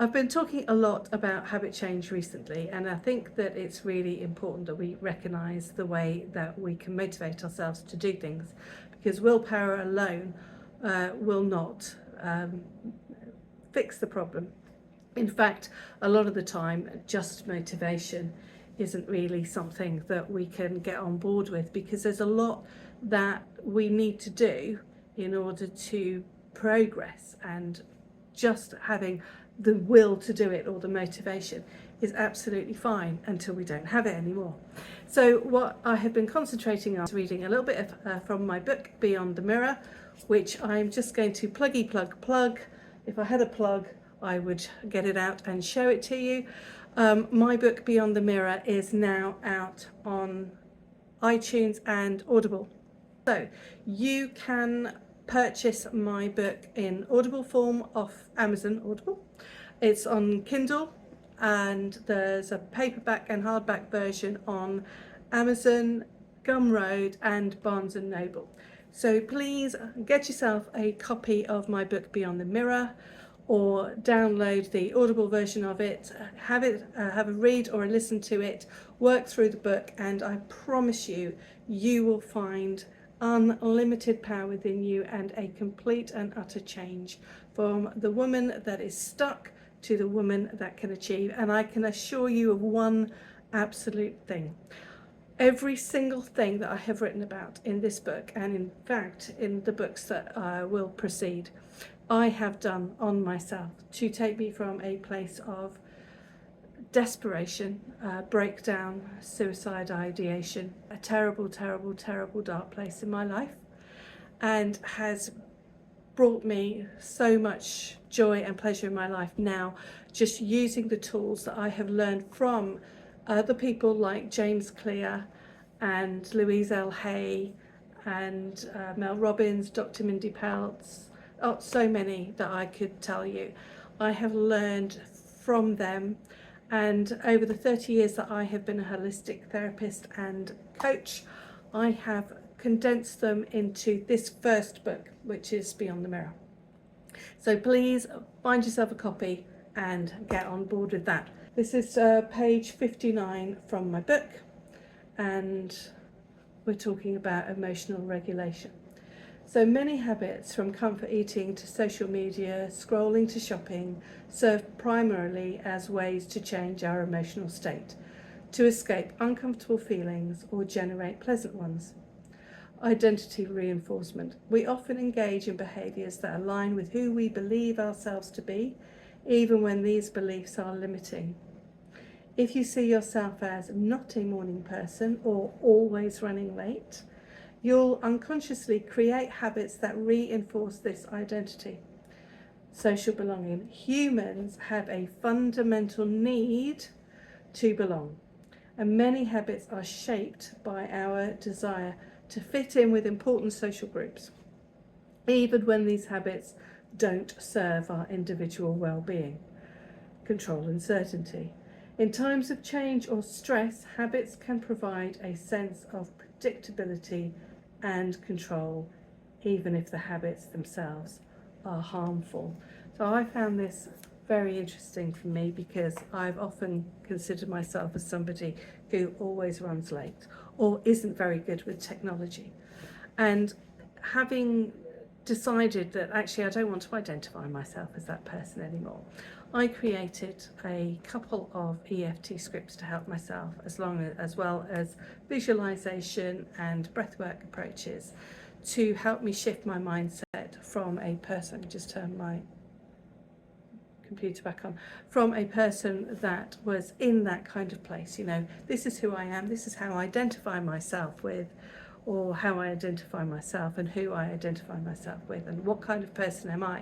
I've been talking a lot about habit change recently, and I think that it's really important that we recognise the way that we can motivate ourselves to do things, because willpower alone will not fix the problem. In fact, a lot of the time, just motivation isn't really something that we can get on board with, because there's a lot that we need to do in order to progress, and just having the will to do it or the motivation is absolutely fine until we don't have it anymore. So what I have been concentrating on is reading a little bit from my book Beyond the Mirror, which I'm just going to plug. If I had a plug, I would get it out and show it to you. My book Beyond the Mirror is now out on iTunes and Audible. So you can purchase my book in Audible form off Amazon Audible. It's on Kindle, and there's a paperback and hardback version on Amazon, Gumroad and Barnes and Noble. So please get yourself a copy of my book Beyond the Mirror, or download the Audible version of it, have a read or a listen to it, work through the book, and I promise you, you will find unlimited power within you and a complete and utter change from the woman that is stuck to the woman that can achieve. And I can assure you of one absolute thing. Every single thing that I have written about in this book, and in fact in the books that will proceed, I have done on myself to take me from a place of desperation, breakdown, suicide ideation, a terrible dark place in my life, and has brought me so much joy and pleasure in my life now, just using the tools that I have learned from other people like James Clear and Louise L. Hay and Mel Robbins, Dr. Mindy Peltz, so many that I could tell you. I have learned from them, and over the 30 years that I have been a holistic therapist and coach, I have condensed them into this first book, which is Beyond the Mirror. So please find yourself a copy and get on board with that. This is page 59 from my book, and we're talking about emotional regulation. So many habits, from comfort eating to social media, scrolling to shopping, serve primarily as ways to change our emotional state, to escape uncomfortable feelings or generate pleasant ones. Identity reinforcement. We often engage in behaviours that align with who we believe ourselves to be, even when these beliefs are limiting. If you see yourself as not a morning person or always running late, you'll unconsciously create habits that reinforce this identity. Social belonging. Humans have a fundamental need to belong, and many habits are shaped by our desire to fit in with important social groups, even when these habits don't serve our individual well-being. Control and certainty. In times of change or stress, habits can provide a sense of predictability and control, even if the habits themselves are harmful. So I found this very interesting for me, because I've often considered myself as somebody who always runs late or isn't very good with technology. And having decided that actually I don't want to identify myself as that person anymore, I created a couple of EFT scripts to help myself, as well as visualization and breathwork approaches to help me shift my mindset from a person. Let me just turn my computer back on. From a person that was in that kind of place, this is who I am, this is how I identify myself with, or how I identify myself and who I identify myself with, and what kind of person am I.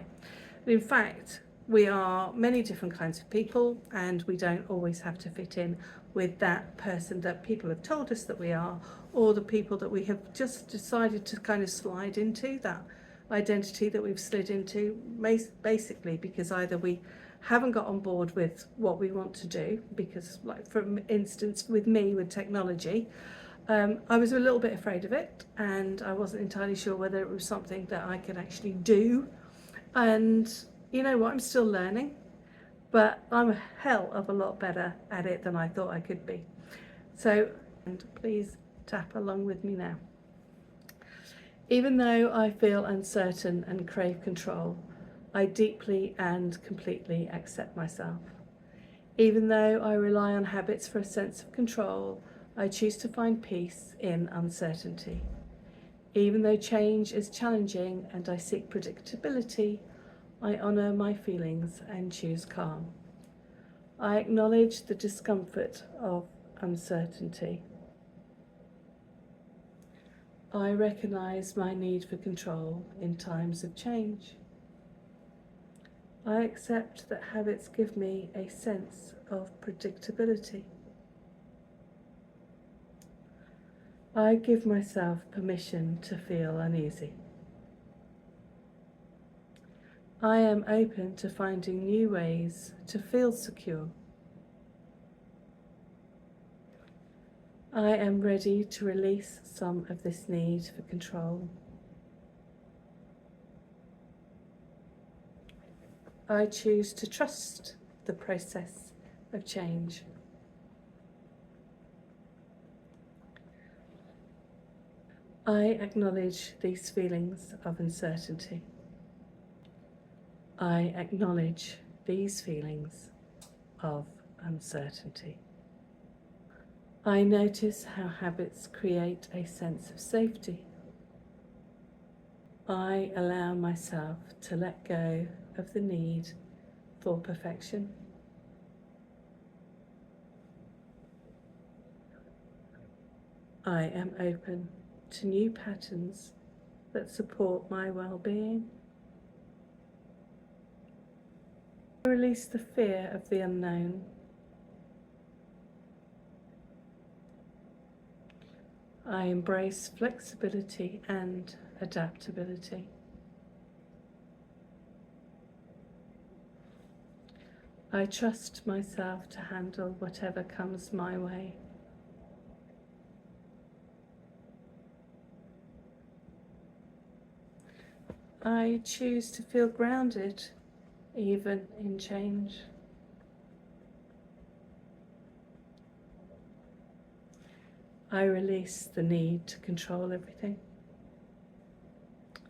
And in fact, we are many different kinds of people, and we don't always have to fit in with that person that people have told us that we are, or the people that we have just decided to kind of slide into, that identity that we've slid into, basically because either we haven't got on board with what we want to do, because, like, for instance, with me, with technology, I was a little bit afraid of it, and I wasn't entirely sure whether it was something that I could actually do. And you know what, I'm still learning. but I'm a hell of a lot better at it than I thought I could be. So, and please tap along with me now. Even though I feel uncertain and crave control, I deeply and completely accept myself. Even though I rely on habits for a sense of control, I choose to find peace in uncertainty. Even though change is challenging and I seek predictability, I honour my feelings and choose calm. I acknowledge the discomfort of uncertainty. I recognise my need for control in times of change. I accept that habits give me a sense of predictability. I give myself permission to feel uneasy. I am open to finding new ways to feel secure. I am ready to release some of this need for control. I choose to trust the process of change. I acknowledge these feelings of uncertainty. I acknowledge these feelings of uncertainty. I notice how habits create a sense of safety. I allow myself to let go of the need for perfection. I am open to new patterns that support my well-being. I release the fear of the unknown. I embrace flexibility and adaptability. I trust myself to handle whatever comes my way. I choose to feel grounded, even in change. I release the need to control everything.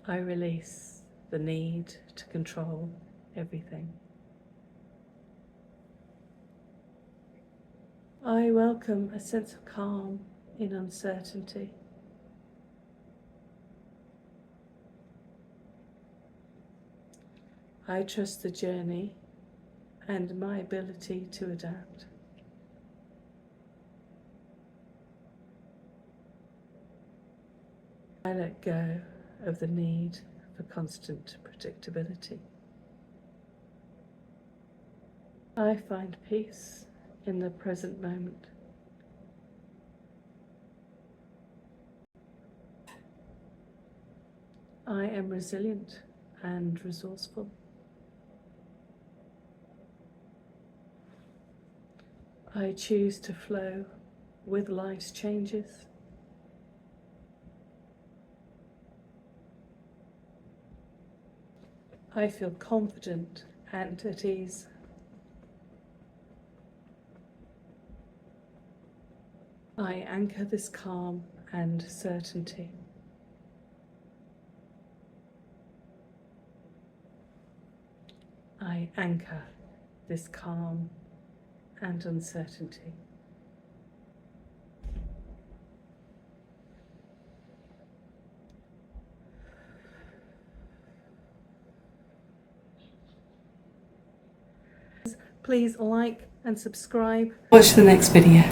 I release the need to control everything. I welcome a sense of calm in uncertainty. I trust the journey and my ability to adapt. I let go of the need for constant predictability. I find peace in the present moment. I am resilient and resourceful. I choose to flow with life's changes. I feel confident and at ease. I anchor this calm and certainty. I anchor this calm and uncertainty. Please like and subscribe. Watch the next video.